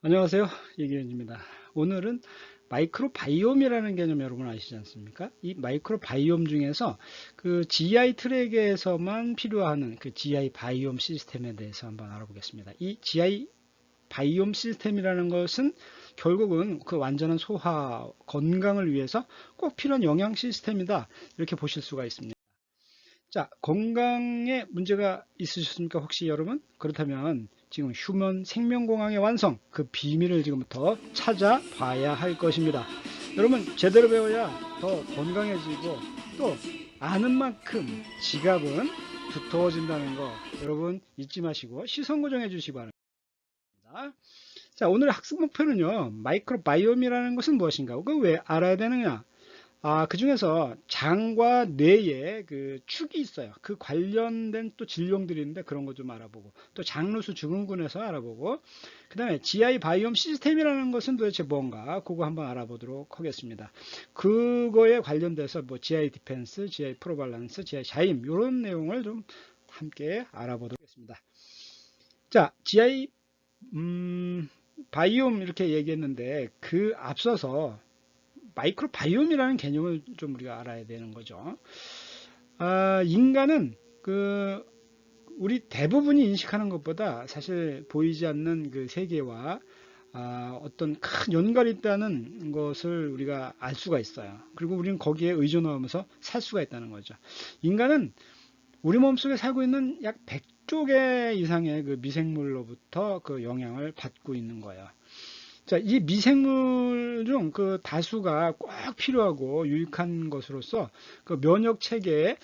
안녕하세요. 이기현입니다. 오늘은 마이크로바이옴이라는 개념 여러분 아시지 않습니까? 이 마이크로바이옴 중에서 그 GI 트랙에서만 필요한 그 GI 바이옴 시스템에 대해서 한번 알아보겠습니다. 이 GI 바이옴 시스템이라는 것은 결국은 그 완전한 소화, 건강을 위해서 꼭 필요한 영양 시스템이다. 이렇게 보실 수가 있습니다. 자, 건강에 문제가 있으셨습니까? 혹시 여러분? 그렇다면 지금 휴먼 생명공학의 완성, 그 비밀을 지금부터 찾아봐야 할 것입니다. 여러분, 제대로 배워야 더 건강해지고 또 아는 만큼 지갑은 두터워진다는 거 여러분 잊지 마시고 시선 고정해 주시기 바랍니다. 자, 오늘의 학습 목표는요, 마이크로바이옴이라는 것은 무엇인가? 그거 왜 알아야 되느냐? 그 중에서 장과 뇌에 그 축이 있어요. 그 관련된 또 질병들이 있는데 그런 거 좀 알아보고, 또 장루수 증후군에서 알아보고, 그 다음에 GI 바이옴 시스템이라는 것은 도대체 뭔가, 그거 한번 알아보도록 하겠습니다. 그거에 관련돼서 뭐 GI 디펜스, GI 프로발란스, GI 자임, 이런 내용을 좀 함께 알아보도록 하겠습니다. 자, GI, 바이옴 이렇게 얘기했는데, 그 앞서서 마이크로바이옴이라는 개념을 좀 우리가 알아야 되는 거죠. 인간은 그 우리 대부분이 인식하는 것보다 사실 보이지 않는 그 세계와 어떤 큰 연관이 있다는 것을 우리가 알 수가 있어요. 그리고 우리는 거기에 의존하면서 살 수가 있다는 거죠. 인간은 우리 몸속에 살고 있는 약 100조 개 이상의 그 미생물로부터 그 영향을 받고 있는 거예요. 자, 이 미생물 중 그 다수가 꼭 필요하고 유익한 것으로서 그 면역 체계를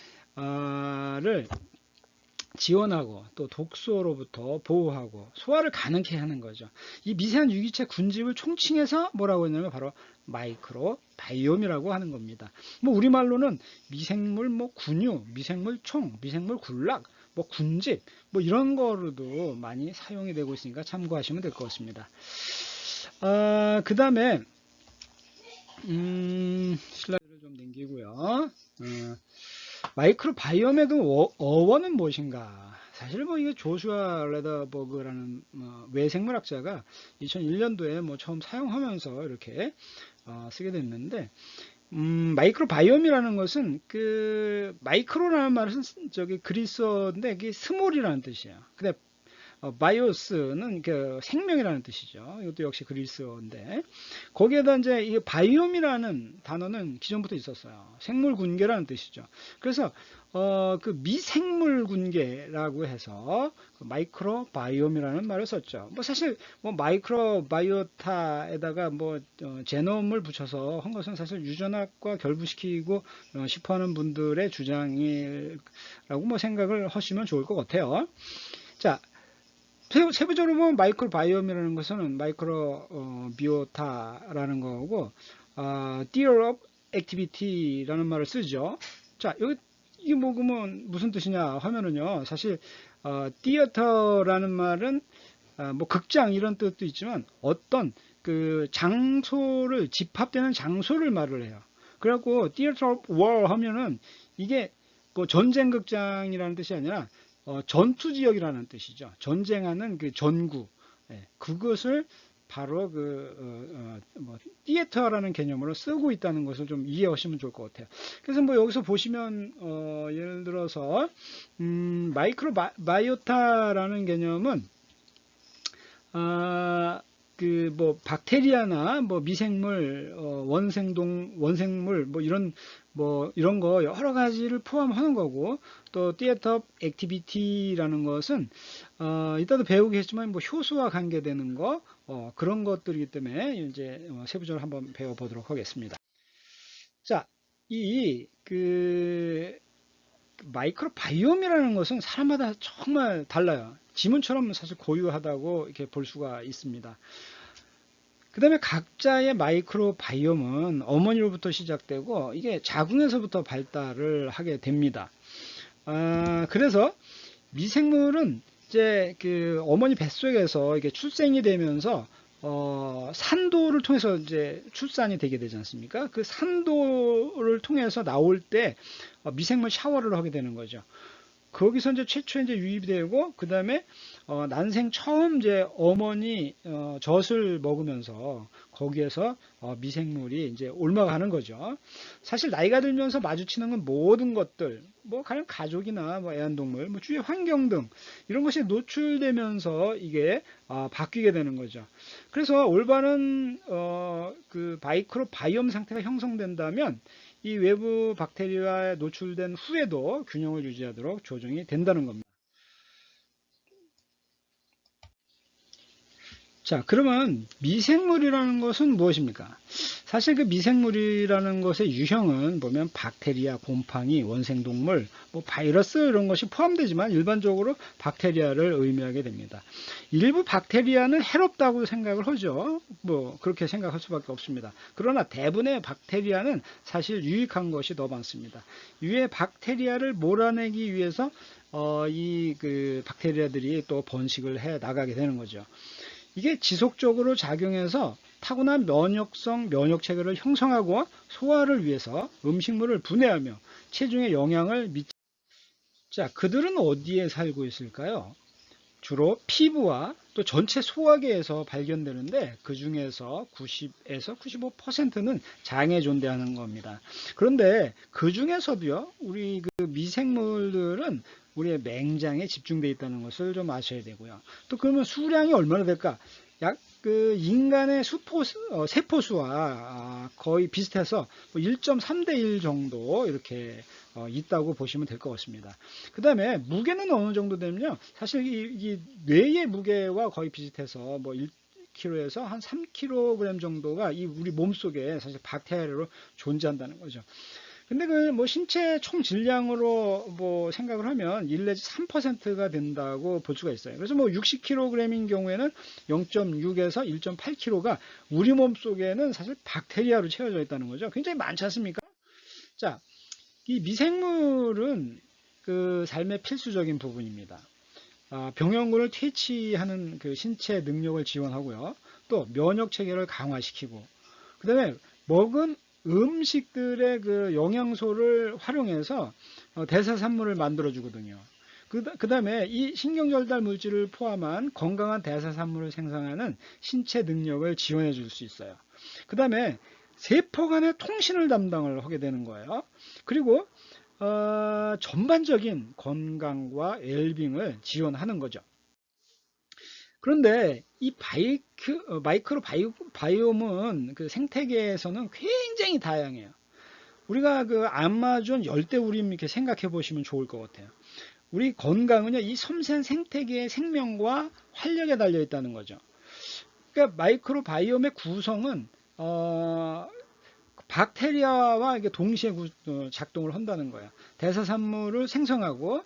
지원하고 또 독소로부터 보호하고 소화를 가능케 하는 거죠. 이 미세한 유기체 군집을 총칭해서 뭐라고 했냐면 바로 마이크로 바이옴이라고 하는 겁니다. 뭐 우리말로는 미생물 뭐 군유, 미생물 총, 미생물 군락, 뭐 군집 뭐 이런 거로도 많이 사용이 되고 있으니까 참고하시면 될 것 같습니다. 그 다음에 슬라이드를 좀 남기고요. 마이크로바이옴의 그 어원은 무엇인가? 사실 뭐 이게 조슈아 레더버그라는 외생물학자가 2001년도에 뭐 처음 사용하면서 이렇게 쓰게 됐는데, 마이크로바이옴이라는 것은 그 마이크로라는 말은 저기 그리스어인데 이게 스몰이라는 뜻이에요. 근데 바이오스는 그 생명이라는 뜻이죠. 이것도 역시 그리스어인데 거기에다 이제 이 바이옴이라는 단어는 기존부터 있었어요. 생물 군계라는 뜻이죠. 그래서 그 미생물 군계라고 해서 그 마이크로 바이옴이라는 말을 썼죠. 뭐 사실 뭐 마이크로 바이오타에다가 뭐 제놈을 붙여서 한 것은 사실 유전학과 결부시키고 싶어하는 분들의 주장이라고 뭐 생각을 하시면 좋을 것 같아요. 자, 세부적으로 보면 마이크로바이옴이라는 것은 마이크로 비오타라는 거고, Theory of Activity라는 말을 쓰죠. 자, 여기 이게 뭐 그러면 무슨 뜻이냐 하면은요, 사실 theater라는 말은 뭐 극장 이런 뜻도 있지만 어떤 그 장소를 집합되는 장소를 말을 해요. 그래갖고 theater of war 하면은 이게 뭐 전쟁 극장이라는 뜻이 아니라 전투 지역이라는 뜻이죠. 전쟁하는 그 전구. 예, 그것을 바로 뭐 티에터라는 개념으로 쓰고 있다는 것을 좀 이해하시면 좋을 것 같아요. 그래서 뭐 여기서 보시면 예를 들어서 마이크로 바이오타라는 개념은 그 뭐 박테리아나 뭐 미생물, 원생물 뭐 이런 거 여러 가지를 포함하는 거고, 또 theater of activity라는 것은 이따도 배우겠지만 뭐 효소와 관계되는 거 그런 것들이기 때문에 이제 세부적으로 한번 배워보도록 하겠습니다. 자, 이 그 마이크로바이옴이라는 것은 사람마다 정말 달라요. 지문처럼 사실 고유하다고 이렇게 볼 수가 있습니다. 그 다음에 각자의 마이크로바이옴은 어머니로부터 시작되고 이게 자궁에서부터 발달을 하게 됩니다. 그래서 미생물은 이제 그 어머니 뱃속에서 이게 출생이 되면서 산도를 통해서 이제 출산이 되게 되지 않습니까? 그 산도를 통해서 나올 때 미생물 샤워를 하게 되는 거죠. 거기서 이제 최초 이제 유입이 되고, 그 다음에 난생 처음 이제 어머니 젖을 먹으면서 거기에서 미생물이 이제 옮아가는 거죠. 사실 나이가 들면서 마주치는 건 모든 것들, 뭐 가령 가족이나 뭐 애완동물, 뭐 주위 환경 등 이런 것이 노출되면서 이게 바뀌게 되는 거죠. 그래서 올바른 그 마이크로 바이옴 상태가 형성된다면 이 외부 박테리아에 노출된 후에도 균형을 유지하도록 조정이 된다는 겁니다. 자, 그러면 미생물이라는 것은 무엇입니까? 사실 그 미생물이라는 것의 유형은 보면 박테리아, 곰팡이, 원생동물, 뭐 바이러스 이런 것이 포함되지만 일반적으로 박테리아를 의미하게 됩니다. 일부 박테리아는 해롭다고 생각을 하죠. 뭐 그렇게 생각할 수밖에 없습니다. 그러나 대부분의 박테리아는 사실 유익한 것이 더 많습니다. 유해 박테리아를 몰아내기 위해서 이 그 박테리아들이 또 번식을 해 나가게 되는 거죠. 이게 지속적으로 작용해서 타고난 면역성 면역체계를 형성하고 소화를 위해서 음식물을 분해하며 체중에 영향을 미치. 자, 그들은 어디에 살고 있을까요? 주로 피부와 또 전체 소화계에서 발견되는데 그 중에서 90에서 95%는 장에 존재하는 겁니다. 그런데 그 중에서도요, 우리 그 미생물들은 우리의 맹장에 집중되어 있다는 것을 좀 아셔야 되고요. 또 그러면 수량이 얼마나 될까? 약 그 인간의 세포수와 거의 비슷해서 1.3대 1 정도 이렇게 있다고 보시면 될 것 같습니다. 그 다음에 무게는 어느 정도 되면요. 사실 이 뇌의 무게와 거의 비슷해서 뭐 1kg에서 한 3kg 정도가 이 우리 몸 속에 사실 박테리아로 존재한다는 거죠. 근데 그 뭐 신체 총 질량으로 뭐 생각을 하면 1 내지 3%가 된다고 볼 수가 있어요. 그래서 뭐 60kg인 경우에는 0.6에서 1.8kg가 우리 몸 속에는 사실 박테리아로 채워져 있다는 거죠. 굉장히 많지 않습니까? 자, 이 미생물은 그 삶의 필수적인 부분입니다. 병원군을 퇴치하는 그 신체 능력을 지원하고요. 또 면역 체계를 강화시키고, 그다음에 먹은 음식들의 그 영양소를 활용해서 대사산물을 만들어 주거든요. 그다음에 이 신경전달 물질을 포함한 건강한 대사산물을 생성하는 신체 능력을 지원해 줄 수 있어요. 그다음에 세포 간의 통신을 담당을 하게 되는 거예요. 그리고 전반적인 건강과 웰빙을 지원하는 거죠. 그런데 이 마이크로 바이옴은 그 생태계에서는 굉장히 다양해요. 우리가 그 아마존 열대우림 이렇게 생각해 보시면 좋을 것 같아요. 우리 건강은요, 이 섬세한 생태계의 생명과 활력에 달려 있다는 거죠. 그러니까 마이크로 바이옴의 구성은 박테리아와 이게 동시에 작동을 한다는 거예요. 대사산물을 생성하고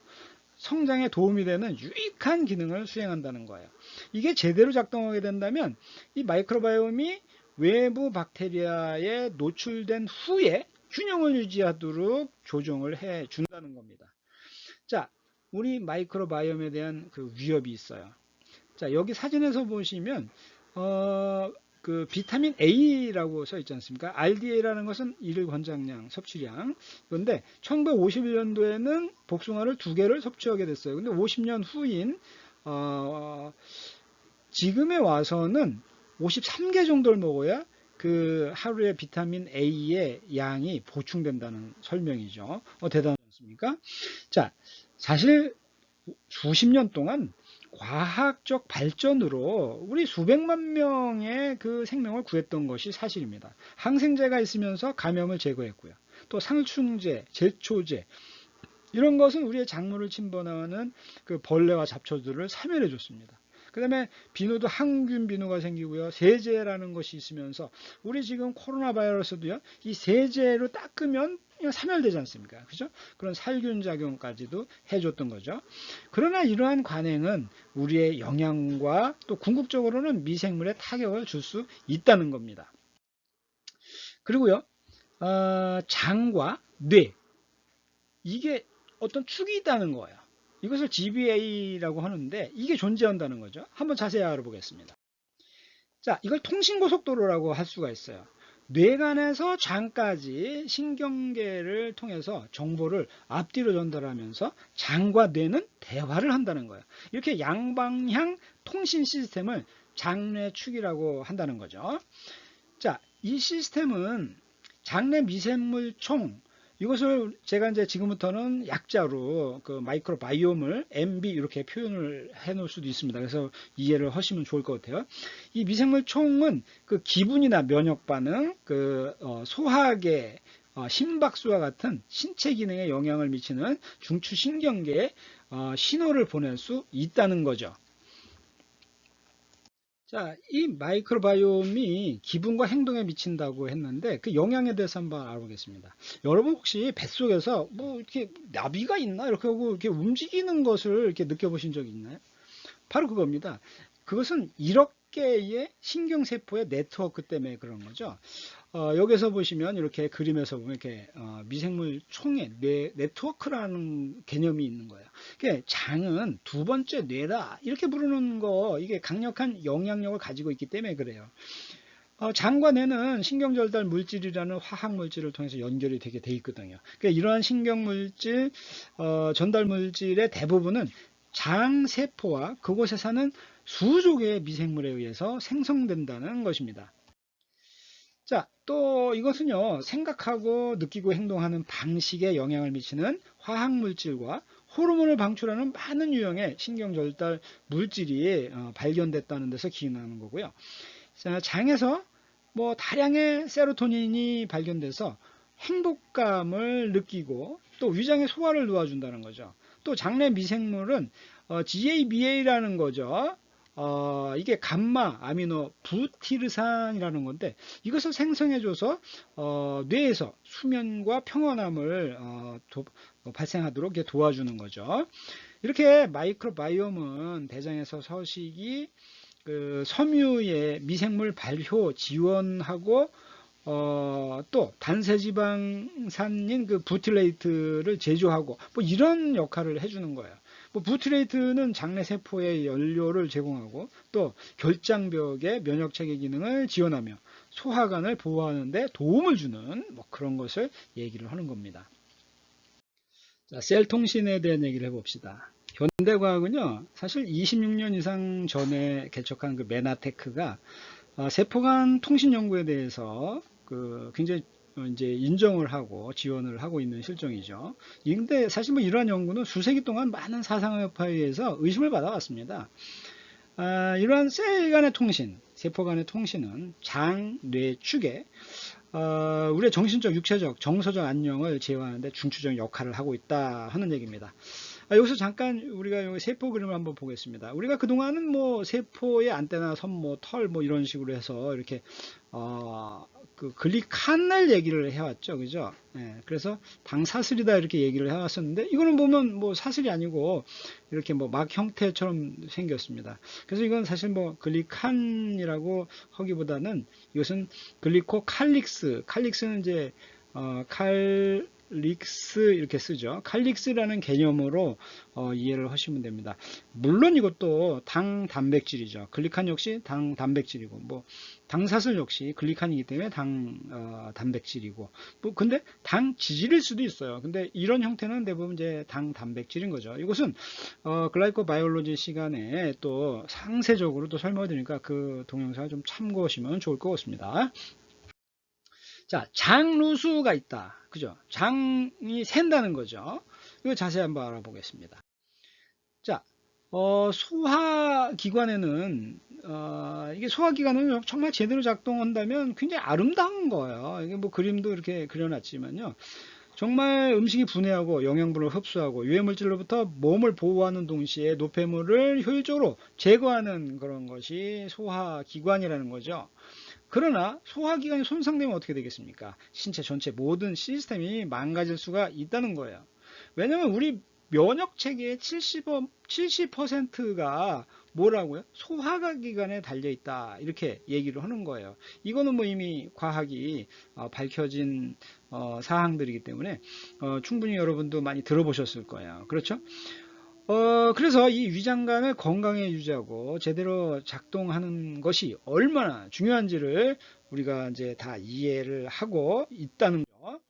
성장에 도움이 되는 유익한 기능을 수행한다는 거예요. 이게 제대로 작동하게 된다면 이 마이크로바이옴이 외부 박테리아에 노출된 후에 균형을 유지하도록 조정을 해 준다는 겁니다. 자, 우리 마이크로바이옴에 대한 그 위협이 있어요. 자, 여기 사진에서 보시면 그 비타민 A라고 써 있지 않습니까? RDA라는 것은 일일 권장량, 섭취량. 그런데 1951년도에는 복숭아를 2개를 섭취하게 됐어요. 근데 50년 후인 지금에 와서는 53개 정도를 먹어야 그 하루에 비타민 A의 양이 보충된다는 설명이죠. 대단하지 않습니까? 자, 사실 수십 년 동안 과학적 발전으로 우리 수백만 명의 그 생명을 구했던 것이 사실입니다. 항생제가 있으면서 감염을 제거했고요. 또 상충제, 제초제 이런 것은 우리의 작물을 침범하는 그 벌레와 잡초들을 사멸해 줬습니다. 그 다음에 비누도 항균 비누가 생기고요. 세제라는 것이 있으면서 우리 지금 코로나 바이러스도요. 이 세제로 닦으면 사멸되지 않습니까? 그죠? 그런 살균 작용까지도 해줬던 거죠. 그러나 이러한 관행은 우리의 영양과 또 궁극적으로는 미생물에 타격을 줄 수 있다는 겁니다. 그리고요, 장과 뇌 이게 어떤 축이 있다는 거예요. 이것을 GBA라고 하는데 이게 존재한다는 거죠. 한번 자세히 알아보겠습니다. 자, 이걸 통신고속도로라고 할 수가 있어요. 뇌간에서 장까지 신경계를 통해서 정보를 앞뒤로 전달하면서 장과 뇌는 대화를 한다는 거예요. 이렇게 양방향 통신 시스템을 장뇌축이라고 한다는 거죠. 자, 이 시스템은 장내 미생물 총, 이것을 제가 이제 지금부터는 약자로 그 마이크로바이옴을 MB 이렇게 표현을 해 놓을 수도 있습니다. 그래서 이해를 하시면 좋을 것 같아요. 이 미생물 총은 그 기분이나 면역 반응, 그 소화계, 심박수와 같은 신체 기능에 영향을 미치는 중추신경계에 신호를 보낼 수 있다는 거죠. 자, 이 마이크로바이옴이 기분과 행동에 미친다고 했는데 그 영향에 대해서 한번 알아보겠습니다. 여러분 혹시 뱃속에서 뭐 이렇게 나비가 있나 이렇게 하고 이렇게 움직이는 것을 이렇게 느껴보신 적이 있나요? 바로 그겁니다. 그것은 1억 개의 신경세포의 네트워크 때문에 그런 거죠. 여기서 보시면 이렇게 그림에서 보면 이렇게 미생물 총의 네트워크라는 개념이 있는 거예요. 그러니까 장은 두 번째 뇌다 이렇게 부르는 거, 이게 강력한 영향력을 가지고 있기 때문에 그래요. 장과 뇌는 신경전달 물질이라는 화학 물질을 통해서 연결이 되게 돼 있거든요. 그러니까 이러한 신경물질, 전달 물질의 대부분은 장세포와 그곳에 사는 수조 개의 미생물에 의해서 생성된다는 것입니다. 자, 또 이것은요, 생각하고 느끼고 행동하는 방식에 영향을 미치는 화학물질과 호르몬을 방출하는 많은 유형의 신경전달 물질이 발견됐다는 데서 기인하는 거고요. 자, 장에서 뭐 다량의 세로토닌이 발견돼서 행복감을 느끼고 또 위장의 소화를 도와준다는 거죠. 또 장내 미생물은 GABA라는 거죠. 이게 감마 아미노 부티르산이라는 건데 이것을 생성해줘서 뇌에서 수면과 평온함을 발생하도록 도와주는 거죠. 이렇게 마이크로바이옴은 대장에서 서식이 그 섬유의 미생물 발효 지원하고 또 단세지방산인 그 부틸레이트를 제조하고 뭐 이런 역할을 해주는 거예요. 뭐 부틸레이트는 장내 세포의 연료를 제공하고 또 결장벽의 면역체계 기능을 지원하며 소화관을 보호하는 데 도움을 주는 뭐 그런 것을 얘기를 하는 겁니다. 자, 셀 통신에 대한 얘기를 해봅시다. 현대과학은요, 사실 26년 이상 전에 개척한 그 메나테크가 세포 간 통신 연구에 대해서 그 굉장히 이제 인정을 하고 지원을 하고 있는 실정이죠. 근데 사실 뭐 이러한 연구는 수세기 동안 많은 사상의 여파에 의해서 의심을 받아왔습니다. 이러한 셀 간의 통신, 세포 간의 통신은 장, 뇌, 축에 우리의 정신적, 육체적, 정서적 안녕을 제어하는 데 중추적인 역할을 하고 있다 하는 얘기입니다. 여기서 잠깐 우리가 여기 세포 그림을 한번 보겠습니다. 우리가 그동안은 뭐 세포의 안테나, 섬모, 털 뭐 이런 식으로 해서 이렇게 그 글리칸을 얘기를 해왔죠, 그죠? 예, 그래서 당사슬이다 이렇게 얘기를 해왔었는데 이거는 보면 뭐 사슬이 아니고 이렇게 뭐 막 형태처럼 생겼습니다. 그래서 이건 사실 뭐 글리칸이라고 하기보다는 이것은 글리코칼릭스, 칼릭스는 이제 칼릭스 이렇게 쓰죠. 칼릭스라는 개념으로 이해를 하시면 됩니다. 물론 이것도 당 단백질이죠. 글리칸 역시 당 단백질이고 뭐 당사슬 역시 글리칸이기 때문에 당 단백질이고 뭐 근데 당 지질일 수도 있어요. 근데 이런 형태는 대부분 이제 당 단백질인 거죠. 이것은 글라이코 바이올로지 시간에 또 상세적으로 또 설명을 드리니까 그 동영상을 좀 참고하시면 좋을 것 같습니다. 자, 장루수가 있다. 그죠? 장이 샌다는 거죠. 이거 자세히 한번 알아보겠습니다. 자, 소화기관에는, 이게 소화기관은 정말 제대로 작동한다면 굉장히 아름다운 거예요. 이게 뭐 그림도 이렇게 그려놨지만요. 정말 음식이 분해하고 영양분을 흡수하고 유해물질로부터 몸을 보호하는 동시에 노폐물을 효율적으로 제거하는 그런 것이 소화기관이라는 거죠. 그러나 소화기관이 손상되면 어떻게 되겠습니까? 신체 전체 모든 시스템이 망가질 수가 있다는 거예요. 왜냐하면 우리 면역체계의 70%가 뭐라고요? 소화기관에 달려있다 이렇게 얘기를 하는 거예요. 이거는 뭐 이미 과학이 밝혀진 사항들이기 때문에 충분히 여러분도 많이 들어보셨을 거예요. 그렇죠? 그래서 이 위장관을 건강에 유지하고 제대로 작동하는 것이 얼마나 중요한지를 우리가 이제 다 이해를 하고 있다는 거.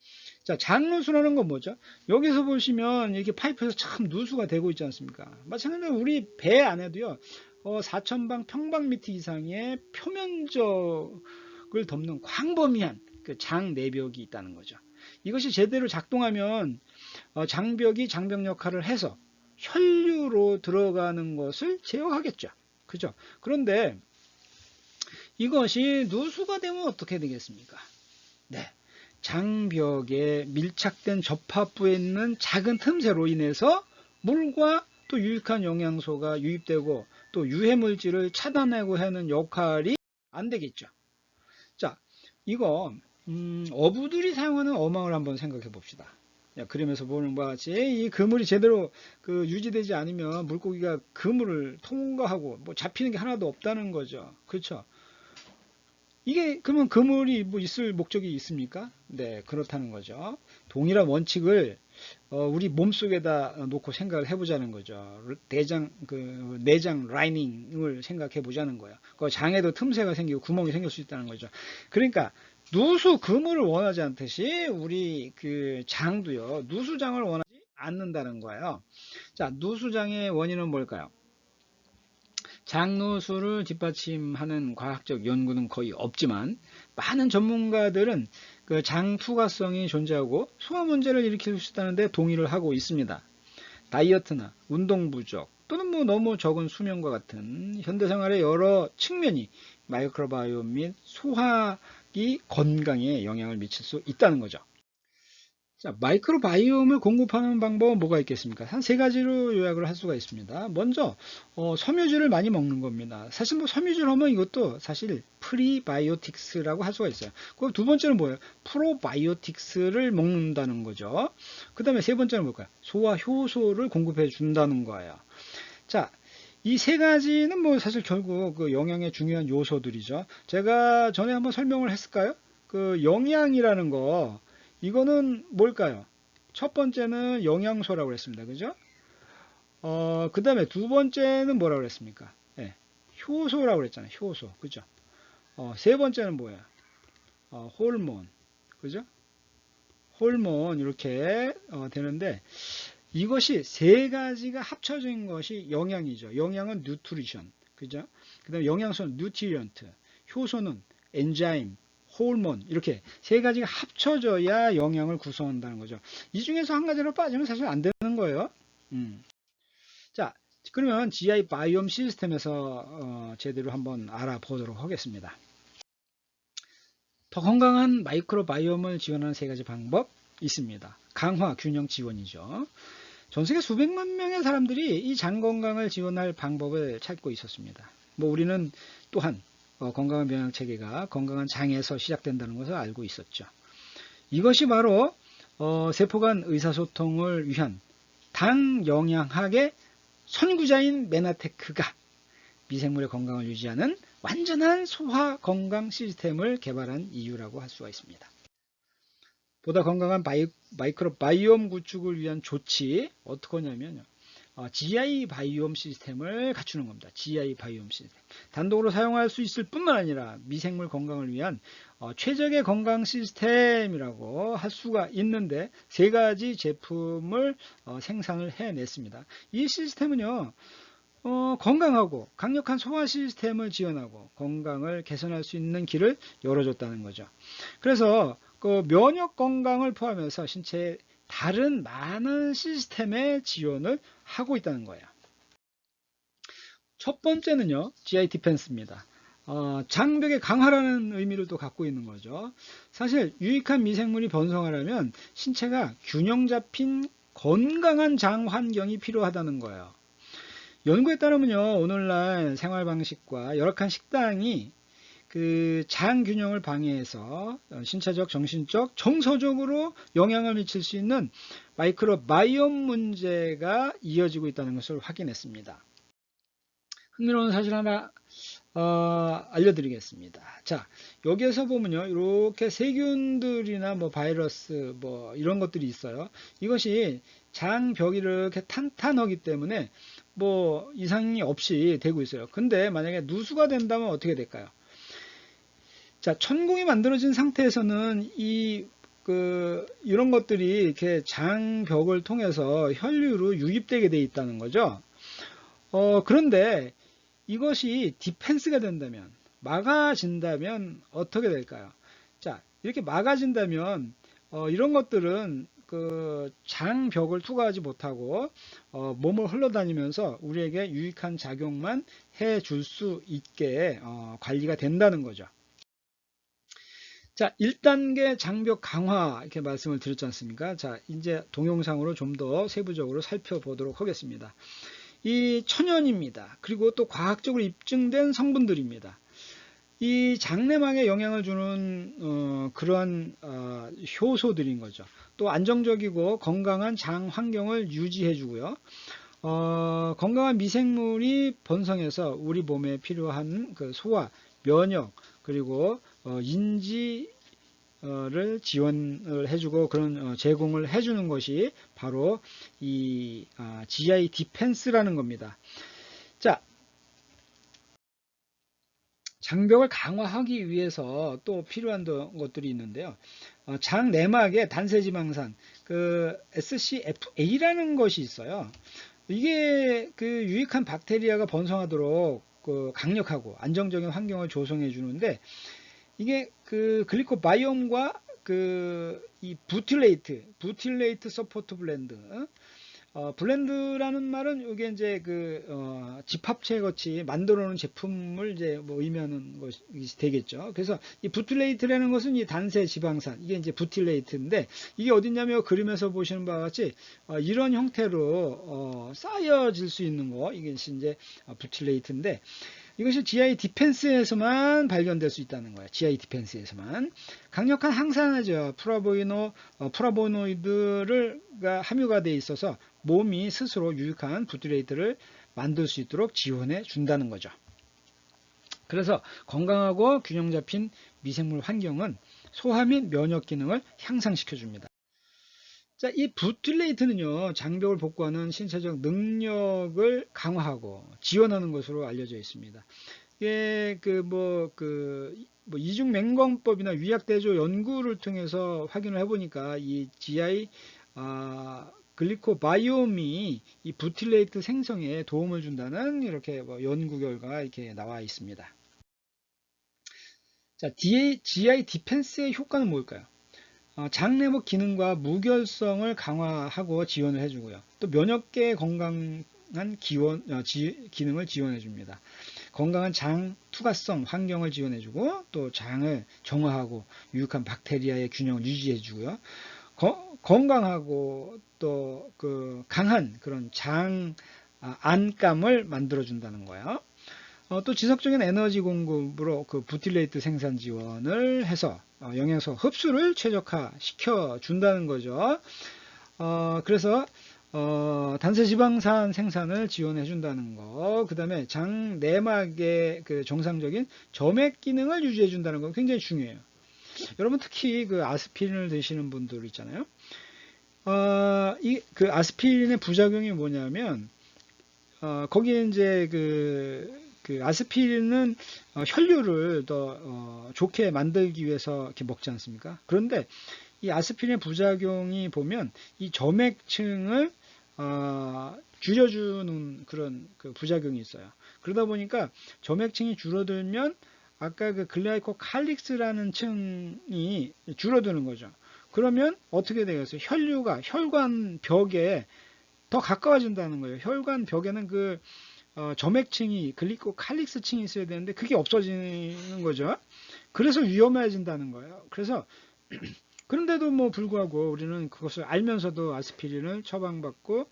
자, 장누수라는 건 뭐죠? 여기서 보시면 이렇게 파이프에서 참 누수가 되고 있지 않습니까? 마찬가지로 우리 배 안에도요, 4,000방 평방미터 이상의 표면적을 덮는 광범위한 그 장 내벽이 있다는 거죠. 이것이 제대로 작동하면 장벽이 장벽 역할을 해서 혈류로 들어가는 것을 제어하겠죠. 그죠? 그런데 이것이 누수가 되면 어떻게 되겠습니까? 네. 장벽에 밀착된 접합부에 있는 작은 틈새로 인해서 물과 또 유익한 영양소가 유입되고 또 유해물질을 차단하고 하는 역할이 안 되겠죠. 자, 이거 어부들이 사용하는 어망을 한번 생각해 봅시다. 그림에서 보는 바와 같이 이 그물이 제대로 유지되지 않으면 물고기가 그물을 통과하고 뭐 잡히는 게 하나도 없다는 거죠. 그렇죠? 이게 그러면 그물이 뭐 있을 목적이 있습니까? 네, 그렇다는 거죠. 동일한 원칙을 우리 몸속에다 놓고 생각을 해보자는 거죠. 내장 라이닝을 생각해 보자는 거예요. 그 장에도 틈새가 생기고 구멍이 생길 수 있다는 거죠. 그러니까 누수 그물을 원하지 않듯이 우리 그 장도요, 누수장을 원하지 않는다는 거예요. 자, 누수장의 원인은 뭘까요? 장누수를 뒷받침하는 과학적 연구는 거의 없지만 많은 전문가들은 그 장투과성이 존재하고 소화 문제를 일으킬 수 있다는 데 동의를 하고 있습니다. 다이어트나 운동 부족 또는 뭐 너무 적은 수면과 같은 현대생활의 여러 측면이 마이크로바이옴 및 소화기 건강에 영향을 미칠 수 있다는 거죠. 자, 마이크로바이옴을 공급하는 방법은 뭐가 있겠습니까? 한 세 가지로 요약을 할 수가 있습니다. 먼저 섬유질을 많이 먹는 겁니다. 사실 뭐 섬유질 하면 이것도 사실 프리바이오틱스라고 할 수가 있어요. 그리고 두 번째는 뭐예요? 프로바이오틱스를 먹는다는 거죠. 그 다음에 세 번째는 뭘까요? 소화 효소를 공급해 준다는 거예요. 자, 이 세 가지는 뭐 사실 결국 그 영양의 중요한 요소들이죠. 제가 전에 한번 설명을 했을까요? 그 영양이라는 거 이거는 뭘까요? 첫 번째는 영양소라고 했습니다. 그죠? 그 다음에 두 번째는 뭐라고 그랬습니까? 네, 효소라고 그랬잖아요. 효소. 그죠? 세 번째는 뭐예요? 호르몬. 그죠? 호르몬, 이렇게, 되는데, 이것이 세 가지가 합쳐진 것이 영양이죠. 영양은 뉴트리션. 그죠? 그 다음에 영양소는 뉴트리언트. 효소는 엔자임, 호르몬, 이렇게 세 가지가 합쳐져야 영양을 구성한다는 거죠. 이 중에서 한 가지로 빠지면 사실 안 되는 거예요. 자, 그러면 GI 바이옴 시스템에서 제대로 한번 알아보도록 하겠습니다. 더 건강한 마이크로바이옴을 지원하는 세 가지 방법 있습니다. 강화, 균형 지원이죠. 전 세계 수백만 명의 사람들이 이 장 건강을 지원할 방법을 찾고 있었습니다. 뭐 우리는 또한 건강한 면역 체계가 건강한 장에서 시작된다는 것을 알고 있었죠. 이것이 바로 세포 간 의사소통을 위한 당 영양학의 선구자인 메나테크가 미생물의 건강을 유지하는 완전한 소화 건강 시스템을 개발한 이유라고 할 수가 있습니다. 보다 건강한 마이크로바이옴 구축을 위한 조치 어떻게 하냐면요. GI 바이옴 시스템을 갖추는 겁니다. GI 바이옴 시스템. 단독으로 사용할 수 있을 뿐만 아니라 미생물 건강을 위한 최적의 건강 시스템이라고 할 수가 있는데 세 가지 제품을 생산을 해냈습니다. 이 시스템은요. 건강하고 강력한 소화 시스템을 지원하고 건강을 개선할 수 있는 길을 열어줬다는 거죠. 그래서 그 면역 건강을 포함해서 신체의 다른 많은 시스템의 지원을 하고 있다는 거예요. 첫 번째는요, GI 디펜스입니다. 장벽의 강화라는 의미를 또 갖고 있는 거죠. 사실 유익한 미생물이 번성하려면 신체가 균형 잡힌 건강한 장 환경이 필요하다는 거예요. 연구에 따르면요, 오늘날 생활 방식과 열악한 식당이 그 장 균형을 방해해서 신체적, 정신적, 정서적으로 영향을 미칠 수 있는 마이크로바이옴 문제가 이어지고 있다는 것을 확인했습니다. 흥미로운 사실 하나 알려드리겠습니다. 자, 여기에서 보면요, 이렇게 세균들이나 뭐 바이러스 뭐 이런 것들이 있어요. 이것이 장벽이 이렇게 탄탄하기 때문에 뭐 이상이 없이 되고 있어요. 근데 만약에 누수가 된다면 어떻게 될까요? 자, 천공이 만들어진 상태에서는 이런 것들이 이렇게 장벽을 통해서 혈류로 유입되게 돼 있다는 거죠. 그런데 이것이 디펜스가 된다면, 막아진다면 어떻게 될까요? 자, 이렇게 막아진다면, 이런 것들은 그 장벽을 투과하지 못하고, 몸을 흘러다니면서 우리에게 유익한 작용만 해줄 수 있게, 관리가 된다는 거죠. 자, 1단계 장벽 강화, 이렇게 말씀을 드렸지 않습니까? 자, 이제 동영상으로 좀 더 세부적으로 살펴보도록 하겠습니다. 이 천연입니다. 그리고 또 과학적으로 입증된 성분들입니다. 이 장내막에 영향을 주는 그러한 효소들인 거죠. 또 안정적이고 건강한 장 환경을 유지해 주고요. 건강한 미생물이 번성해서 우리 몸에 필요한 그 소화, 면역, 그리고 인지 를 지원을 해주고 그런 제공을 해주는 것이 바로 이 GI 디펜스라는 겁니다. 자, 장벽을 강화하기 위해서 또 필요한 것들이 있는데요. 장 내막에 단세지방산, 그 SCFA라는 것이 있어요. 이게 그 유익한 박테리아가 번성하도록 그 강력하고 안정적인 환경을 조성해 주는데 이게 그 글리코바이옴과 그 이 부틸레이트 서포트 블렌드, 블렌드라는 말은 이게 이제 그 집합체 같이 만들어 놓은 제품을 이제 뭐 의미하는 것이 되겠죠. 그래서 이 부틸레이트라는 것은 이 단세 지방산, 이게 이제 부틸레이트인데 이게 어딨냐면 그림에서 보시는 바와 같이 이런 형태로 쌓여질 수 있는 거, 이게 이제 부틸레이트인데 이것이 GI 디펜스에서만 발견될 수 있다는 거예요. GI 디펜스에서만. 강력한 항산화죠. 플라보노이드를 함유가 되어 있어서 몸이 스스로 유익한 부티레이트를 만들 수 있도록 지원해 준다는 거죠. 그래서 건강하고 균형 잡힌 미생물 환경은 소화 및 면역 기능을 향상시켜 줍니다. 자, 이 부틸레이트는요, 장벽을 복구하는 신체적 능력을 강화하고 지원하는 것으로 알려져 있습니다. 이게 이중 맹광법이나 위약대조 연구를 통해서 확인을 해보니까 이 GI 글리코바이옴이 이 부틸레이트 생성에 도움을 준다는 이렇게 연구 결과가 이렇게 나와 있습니다. 자, GI 디펜스의 효과는 뭘까요? 장내목 기능과 무결성을 강화하고 지원을 해주고요. 또 면역계 건강한 기능을 지원해줍니다. 건강한 장 투과성 환경을 지원해주고 또 장을 정화하고 유익한 박테리아의 균형을 유지해주고요. 건강하고 또 그 강한 그런 장 안감을 만들어준다는 거예요. 또 지속적인 에너지 공급으로 그 부틸레이트 생산 지원을 해서 영양소 흡수를 최적화시켜 준다는 거죠. 그래서 단세지방산 생산을 지원해 준다는 거, 그 다음에 장 내막의 그 정상적인 점액 기능을 유지해 준다는 거 굉장히 중요해요. 여러분 특히 그 아스피린을 드시는 분들 있잖아요. 그 아스피린의 부작용이 뭐냐면 거기에 이제 그 아스피린은 혈류를 더 좋게 만들기 위해서 이렇게 먹지 않습니까? 그런데 이 아스피린의 부작용이 보면 이 점액층을 줄여주는 그런 그 부작용이 있어요. 그러다 보니까 점액층이 줄어들면 아까 그 글라이코칼릭스라는 층이 줄어드는 거죠. 그러면 어떻게 되겠어요? 혈류가 혈관 벽에 더 가까워진다는 거예요. 혈관 벽에는 그 점액층이 글리코칼릭스층이 있어야 되는데 그게 없어지는 거죠. 그래서 위험해진다는 거예요. 그래서 그런데도 뭐 불구하고 우리는 그것을 알면서도 아스피린을 처방받고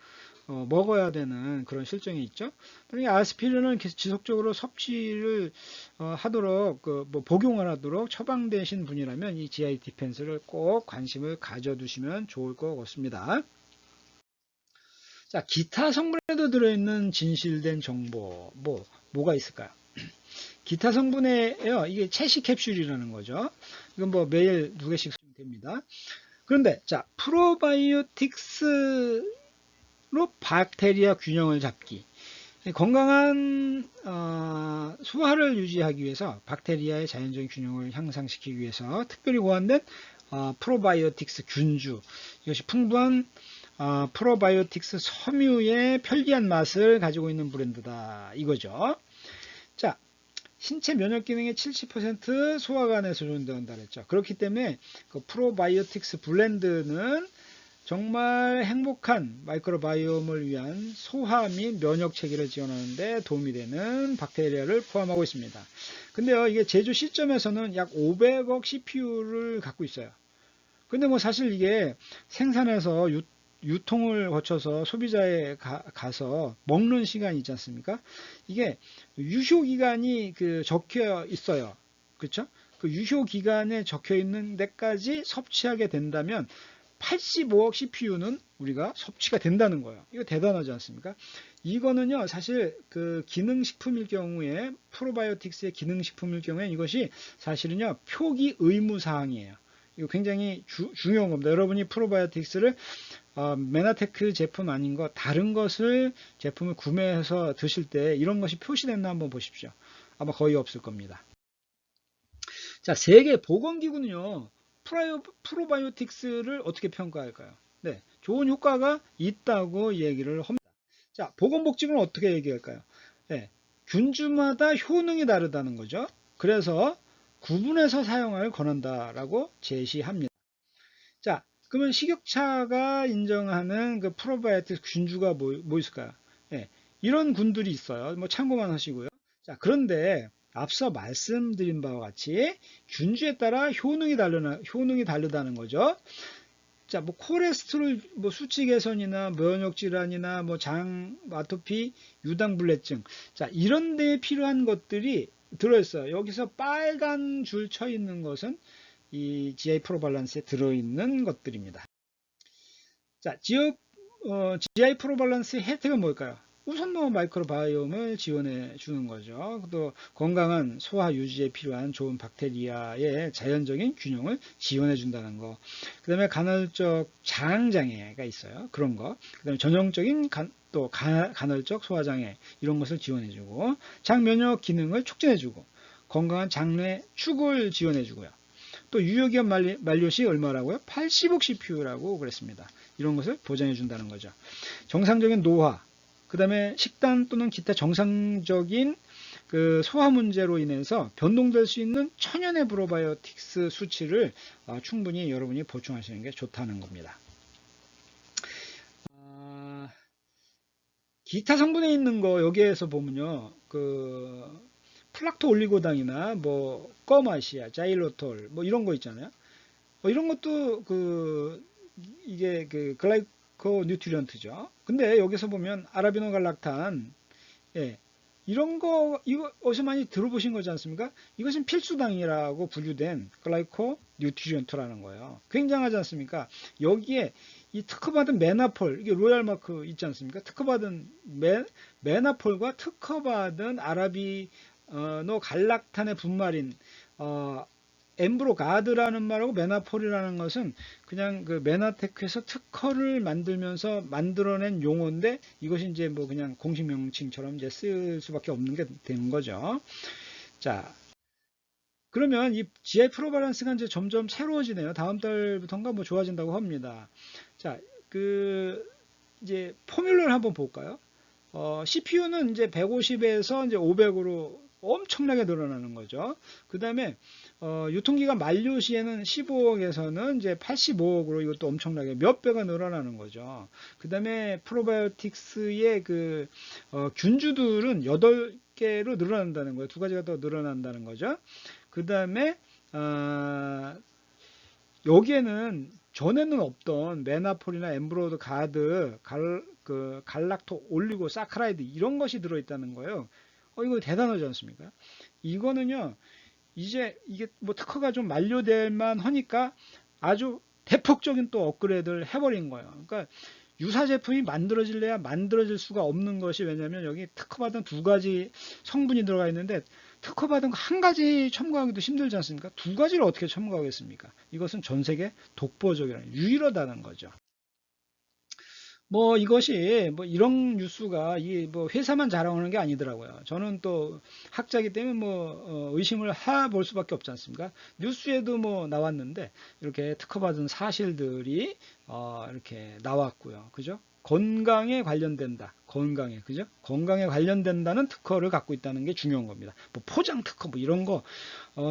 먹어야 되는 그런 실정이 있죠. 그러니까 아스피린을 지속적으로 섭취를 하도록 뭐 복용을 하도록 처방되신 분이라면 이 GI 디펜스를 꼭 관심을 가져두시면 좋을 것 같습니다. 자, 기타 성분에도 들어있는 진실된 정보, 뭐 뭐가 있을까요? 기타 성분에요. 이게 채식 캡슐이라는 거죠. 이건 뭐 매일 2개씩 쓰면 됩니다. 그런데 자, 프로바이오틱스로 박테리아 균형을 잡기. 건강한 소화를 유지하기 위해서 박테리아의 자연적인 균형을 향상시키기 위해서 특별히 고안된 프로바이오틱스 균주, 이것이 풍부한 프로바이오틱스 섬유의 편리한 맛을 가지고 있는 브랜드다 이거죠. 자, 신체 면역 기능의 70% 소화관에서 조절된다 그랬죠. 그렇기 때문에 그 프로바이오틱스 블렌드는 정말 행복한 마이크로바이옴을 위한 소화 및 면역 체계를 지원하는 데 도움이 되는 박테리아를 포함하고 있습니다. 근데요, 이게 제조 시점에서는 약 500억 CPU를 갖고 있어요. 근데 뭐 사실 이게 생산해서 유통을 거쳐서 소비자에 가서 먹는 시간이 있지 않습니까? 이게 유효 기간이 적혀 있어요. 그렇죠? 그 유효 기간에 적혀 있는 데까지 섭취하게 된다면 85억 CPU는 우리가 섭취가 된다는 거예요. 이거 대단하지 않습니까? 이거는요, 사실 그 기능식품일 경우에, 프로바이오틱스의 기능식품일 경우에 이것이 사실은요, 표기 의무사항이에요. 이거 굉장히 중요한 겁니다. 여러분이 프로바이오틱스를 메나테크 제품 아닌 거 다른 것을 제품을 구매해서 드실 때 이런 것이 표시됐나 한번 보십시오. 아마 거의 없을 겁니다. 자, 세계보건기구는요, 프로바이오틱스를 어떻게 평가할까요? 네, 좋은 효과가 있다고 얘기를 합니다. 자, 보건복지부는 어떻게 얘기할까요? 네, 균주마다 효능이 다르다는 거죠. 그래서 구분해서 사용을 권한다라고 제시합니다. 자, 그러면 식욕차가 인정하는 그 프로바이오틱스 균주가 뭐 있을까요? 네, 이런 군들이 있어요. 뭐 참고만 하시고요. 자, 그런데 앞서 말씀드린 바와 같이 균주에 따라 효능이 다르다는 거죠. 자, 뭐 콜레스테롤 뭐 수치 개선이나 면역 질환이나 뭐 장 아토피, 유당불내증. 자, 이런 데에 필요한 것들이 들어 있어요. 여기서 빨간 줄 쳐 있는 것은 이 GI 프로밸런스에 들어 있는 것들입니다. 자, GI 프로밸런스의 혜택은 뭘까요? 우선 뭐 마이크로바이옴을 지원해 주는 거죠. 또 건강한 소화 유지에 필요한 좋은 박테리아의 자연적인 균형을 지원해 준다는 거. 그 다음에 간헐적 장장애가 있어요. 그런 거. 그 다음에 전형적인 간헐적 소화장애 이런 것을 지원해 주고 장 면역 기능을 촉진해 주고 건강한 장내 축을 지원해 주고요. 또 유효기간 만료 시 얼마라고요? 80억 CPU라고 그랬습니다. 이런 것을 보장해 준다는 거죠. 정상적인 노화, 그 다음에 식단 또는 기타 정상적인 그 소화 문제로 인해서 변동될 수 있는 천연의 프로바이오틱스 수치를 충분히 여러분이 보충하시는 게 좋다는 겁니다. 기타 성분에 있는 거 여기에서 보면요, 플락토 올리고당이나 뭐 꺼마시아, 자일로톨 뭐 이런 거 있잖아요. 이런 것도 이게 글라이코 뉴트리언트죠. 근데 여기서 보면 아라비노 갈락탄, 예, 이런 거 이거 어디서 많이 들어보신 거지 않습니까? 이것은 필수당이라고 분류된 글라이코 뉴트리언트라는 거예요. 굉장하지 않습니까? 여기에 이 특허받은 메나폴, 이게 로얄 마크 있지 않습니까? 특허받은 메나폴과 특허받은 아라비노 갈락탄의 분말인 엠브로가드라는 말하고 메나폴이라는 것은 그냥 그 메나테크에서 특허를 만들면서 만들어낸 용어인데 이것이 이제 뭐 그냥 공식 명칭처럼 이제 쓸 수밖에 없는 게 되는 거죠. 자, 그러면 이 GI 프로밸런스가 이제 점점 새로워지네요. 다음 달부터인가 뭐 좋아진다고 합니다. 자, 이제 포뮬러를 한번 볼까요? CPU는 이제 150에서 이제 500으로 엄청나게 늘어나는 거죠. 그 다음에 유통기간 만료 시에는 15억에서는 이제 85억으로 이것도 엄청나게 몇 배가 늘어나는 거죠. 그 다음에 프로바이오틱스의 균주들은 8개로 늘어난다는 거예요. 2가지가 더 늘어난다는 거죠. 그 다음에 여기에는 전에는 없던 메나폴이나 엠브로드 가드, 갈락토 올리고 사카라이드 이런 것이 들어있다는 거예요. 이거 대단하지 않습니까? 이거는요, 이제 이게 뭐 특허가 좀 만료될 만 하니까 아주 대폭적인 또 업그레이드를 해버린 거예요. 그러니까 유사 제품이 만들어질래야 만들어질 수가 없는 것이, 왜냐하면 여기 특허받은 두 가지 성분이 들어가 있는데, 특허받은 거 한 가지 첨가하기도 힘들지 않습니까? 두 가지를 어떻게 첨가하겠습니까? 이것은 전 세계 독보적이라는, 유일하다는 거죠. 뭐 이것이 뭐 이런 뉴스가 이 뭐 회사만 자랑하는 게 아니더라고요. 저는 또 학자이기 때문에 뭐 의심을 해볼 수밖에 없지 않습니까? 뉴스에도 뭐 나왔는데 이렇게 특허받은 사실들이 이렇게 나왔고요. 그죠? 건강에 관련된다. 건강에, 그죠? 건강에 관련된다는 특허를 갖고 있다는 게 중요한 겁니다. 뭐 포장 특허 뭐 이런 거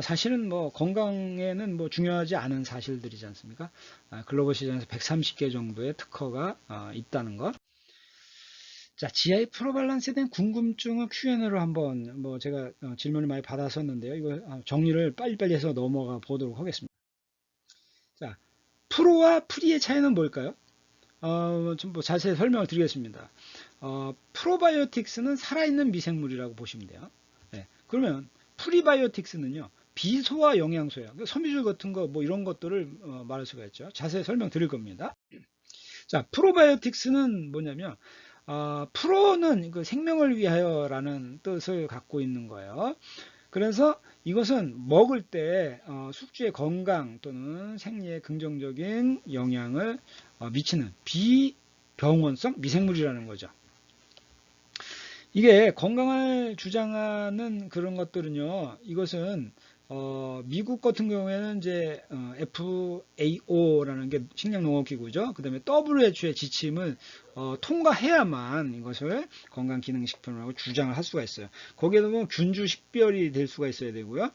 사실은 뭐 건강에는 뭐 중요하지 않은 사실들이지 않습니까? 글로벌 시장에서 130개 정도의 특허가 있다는 것. 자, GI 프로 밸런스에 대한 궁금증은 Q&A로 한번 뭐 제가 질문을 많이 받았었는데요. 이거 정리를 빨리빨리 해서 넘어가 보도록 하겠습니다. 자, 프로와 프리의 차이는 뭘까요? 좀 뭐 자세히 설명을 드리겠습니다. 프로바이오틱스는 살아있는 미생물이라고 보시면 돼요. 네, 그러면 프리바이오틱스는요, 비소화 영양소예요. 섬유질 같은 거, 뭐 이런 것들을 말할 수가 있죠. 자세히 설명 드릴 겁니다. 자, 프로바이오틱스는 뭐냐면, 프로는 그 생명을 위하여라는 뜻을 갖고 있는 거예요. 그래서 이것은 먹을 때 숙주의 건강 또는 생리에 긍정적인 영향을 미치는 비병원성 미생물이라는 거죠. 이게 건강을 주장하는 그런 것들은요, 이것은 미국 같은 경우에는 이제 FAO라는 게 식량농업기구죠. 그 다음에 WHO의 지침을 통과해야만 이것을 건강기능식품이라고 주장을 할 수가 있어요. 거기에 보면 균주 식별이 될 수가 있어야 되고요.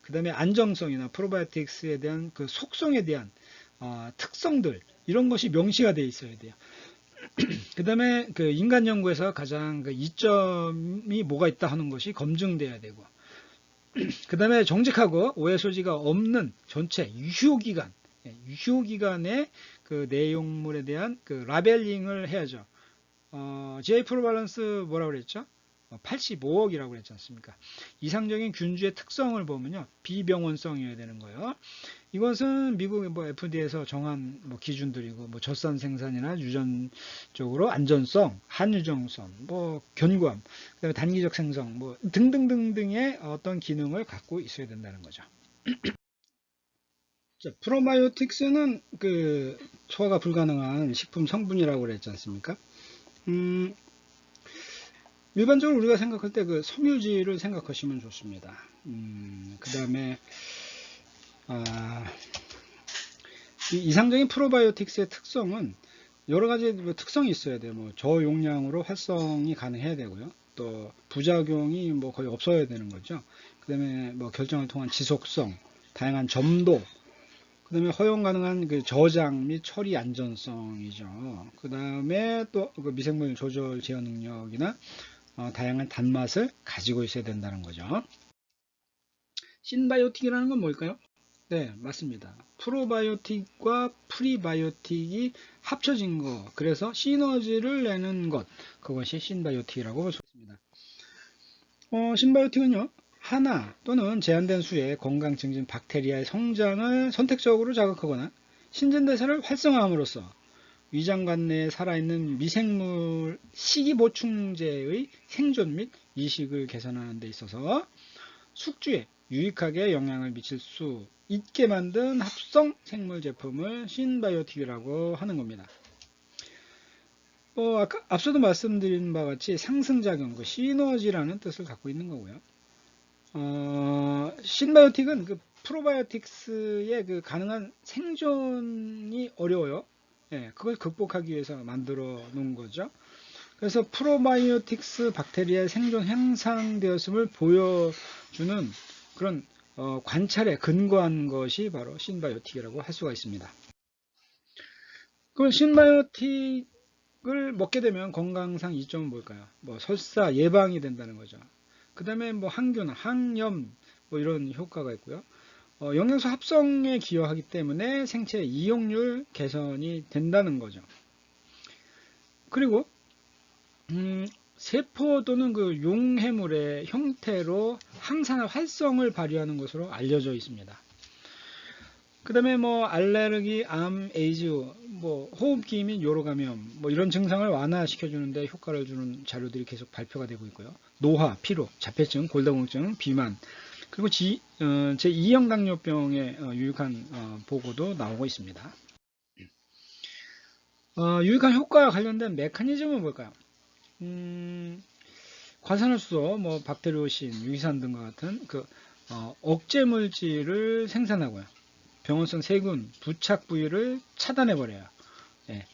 그 다음에 안정성이나 프로바이오틱스에 대한 그 속성에 대한 특성들, 이런 것이 명시가 되어 있어야 돼요. 그 다음에 그 인간 연구에서 가장 그 이점이 뭐가 있다 하는 것이 검증돼야 되고, 그 다음에 정직하고 오해 소지가 없는 전체 유효기간의 그 내용물에 대한 그 라벨링을 해야죠. GI 프로 밸런스 뭐라고 그랬죠? 85억이라고 그랬지 않습니까? 이상적인 균주의 특성을 보면요, 비병원성이어야 되는 거예요. 이것은 미국의 뭐 FDA에서 정한 뭐 기준들이고, 뭐 젖산 생산이나 유전적으로 안전성, 한유정성, 뭐 견고함, 그다음에 단기적 생성, 뭐 등등등등의 어떤 기능을 갖고 있어야 된다는 거죠. 자, 프로바이오틱스는 그 소화가 불가능한 식품 성분이라고 그랬지 않습니까? 음, 일반적으로 우리가 생각할 때 그 섬유질을 생각하시면 좋습니다. 그 다음에 이상적인 프로바이오틱스의 특성은 여러 가지 특성이 있어야 돼요. 뭐 저용량으로 활성이 가능해야 되고요. 또 부작용이 뭐 거의 없어야 되는 거죠. 그 다음에 뭐 결정을 통한 지속성, 다양한 점도, 그 다음에 허용 가능한 그 저장 및 처리 안전성이죠. 그 다음에 또 그 미생물 조절 제어 능력이나 다양한 단맛을 가지고 있어야 된다는 거죠. 신바이오틱이라는 건 뭘까요? 네, 맞습니다. 프로바이오틱과 프리바이오틱이 합쳐진 거, 그래서 시너지를 내는 것, 그것이 신바이오틱이라고 볼 수 있습니다. 신바이오틱은요, 하나 또는 제한된 수의 건강 증진 박테리아의 성장을 선택적으로 자극하거나 신진대사를 활성화함으로써 위장관 내에 살아있는 미생물 식이보충제의 생존 및 이식을 개선하는 데 있어서 숙주에 유익하게 영향을 미칠 수 있게 만든 합성 생물 제품을 신바이오틱이라고 하는 겁니다. 아까 앞서도 말씀드린 바와 같이 상승작용, 그 시너지라는 뜻을 갖고 있는 거고요. 신바이오틱은 그 프로바이오틱스의 그 가능한 생존이 어려워요. 예, 그걸 극복하기 위해서 만들어 놓은 거죠. 그래서 프로바이오틱스 박테리아의 생존 향상되었음을 보여주는 그런 관찰에 근거한 것이 바로 신바이오틱이라고 할 수가 있습니다. 그럼 신바이오틱을 먹게 되면 건강상 이점은 뭘까요? 뭐 설사 예방이 된다는 거죠. 그 다음에 뭐 항균, 항염 뭐 이런 효과가 있고요. 영양소 합성에 기여하기 때문에 생체 이용률 개선이 된다는 거죠. 그리고 세포 또는 그 용해물의 형태로 항산화 활성을 발휘하는 것으로 알려져 있습니다. 그 다음에 뭐 알레르기, 암, 에이즈, 뭐 호흡기 및 요로 감염, 뭐 이런 증상을 완화시켜주는데 효과를 주는 자료들이 계속 발표가 되고 있고요. 노화, 피로, 자폐증, 골다공증, 비만, 그리고 제2형 당뇨병에 유익한 보고도 나오고 있습니다. 유익한 효과와 관련된 메커니즘은 뭘까요? 과산화수소, 뭐 박테리오신, 유기산 등과 같은 억제 물질을 생산하고요. 병원성 세균 부착 부위를 차단해 버려요. 예.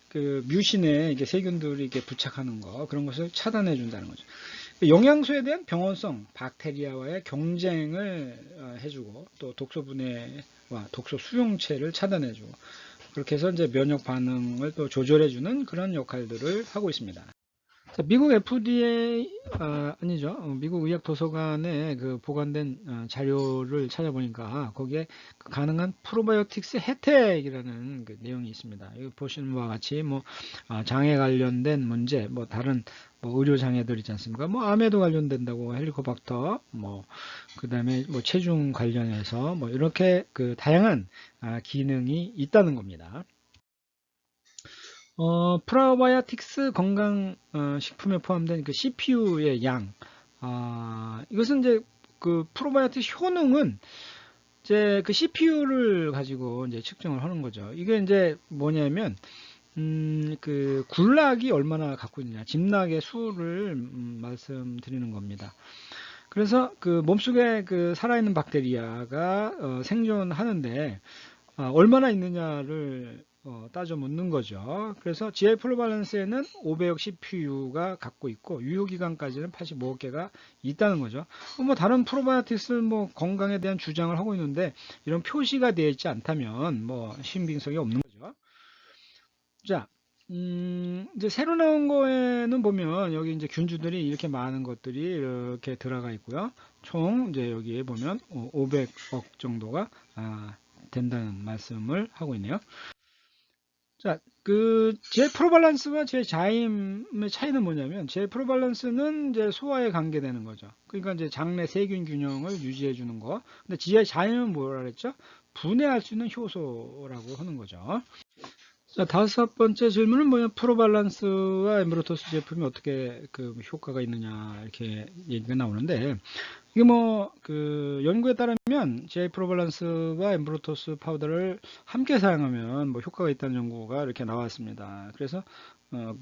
그 뮤신에 이게 세균들이 이게 부착하는 거 그런 것을 차단해 준다는 거죠. 영양소에 대한 병원성 박테리아와의 경쟁을 해주고 또 독소 분해와 독소 수용체를 차단해주고 그렇게 해서 이제 면역 반응을 또 조절해주는 그런 역할들을 하고 있습니다. 미국 FDA 아니죠. 미국 의학도서관에 그 보관된 자료를 찾아보니까 거기에 가능한 프로바이오틱스 혜택이라는 그 내용이 있습니다. 여기 보시는 바와 같이 뭐 장애 관련된 문제, 뭐 다른 뭐 의료 장애들 있지 않습니까? 뭐 암에도 관련된다고 헬리코박터, 뭐 그다음에 뭐 체중 관련해서 뭐 이렇게 그 다양한 기능이 있다는 겁니다. 프로바이오틱스 건강 식품에 포함된 그 CPU의 양. 이것은 이제 그 프로바이오틱스 효능은 이제 그 CPU를 가지고 이제 측정을 하는 거죠. 이게 이제 뭐냐면 그 굴락이 얼마나 갖고 있느냐, 집락의 수를 말씀드리는 겁니다. 그래서 그 몸속에 그 살아있는 박테리아가 생존하는데 얼마나 있느냐를 따져 묻는 거죠. 그래서 GI 플로발란스에는 500억 CPU가 갖고 있고 유효기간까지는 85개가 있다는 거죠. 뭐 다른 프로바이오틱스 뭐 건강에 대한 주장을 하고 있는데 이런 표시가 되어 있지 않다면 뭐 신빙성이 없는 거죠. 자, 이제 새로 나온 거에는 보면 여기 이제 균주들이 이렇게 많은 것들이 이렇게 들어가 있고요. 총 이제 여기에 보면 500억 정도가 된다는 말씀을 하고 있네요. 자, 그, 제 프로밸런스와 제 자임의 차이는 뭐냐면, 제 프로밸런스는 이제 소화에 관계되는 거죠. 그러니까 이제 장내 세균 균형을 유지해 주는 거. 근데 제 자임은 뭐라 그랬죠? 분해할 수 있는 효소라고 하는 거죠. 자, 다섯 번째 질문은 뭐냐, 프로밸런스와 엠브로토스 제품이 어떻게 그 효과가 있느냐, 이렇게 얘기가 나오는데, 이게 뭐, 그, 연구에 따르면, GI 프로밸런스와 엠브로토스 파우더를 함께 사용하면 뭐 효과가 있다는 연구가 이렇게 나왔습니다. 그래서,